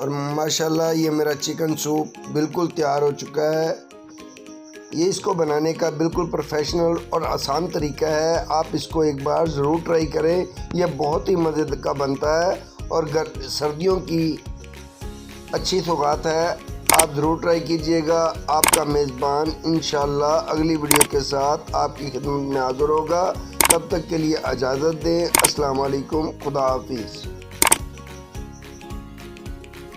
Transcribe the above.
और माशाल्लाह ये मेरा चिकन सूप बिल्कुल तैयार हो चुका है। ये इसको बनाने का बिल्कुल प्रोफेशनल और आसान तरीका है। आप इसको एक बार ज़रूर ट्राई करें। यह बहुत ही मज़े का बनता है और सर्दियों की अच्छी सौगात है। आप ज़रूर ट्राई कीजिएगा। आपका मेज़बान इंशाल्लाह अगली वीडियो के साथ आपकी खिदमत में हाज़िर होगा। तब तक के लिए इजाज़त दें। अस्सलाम वालेकुम, खुदा हाफिज़।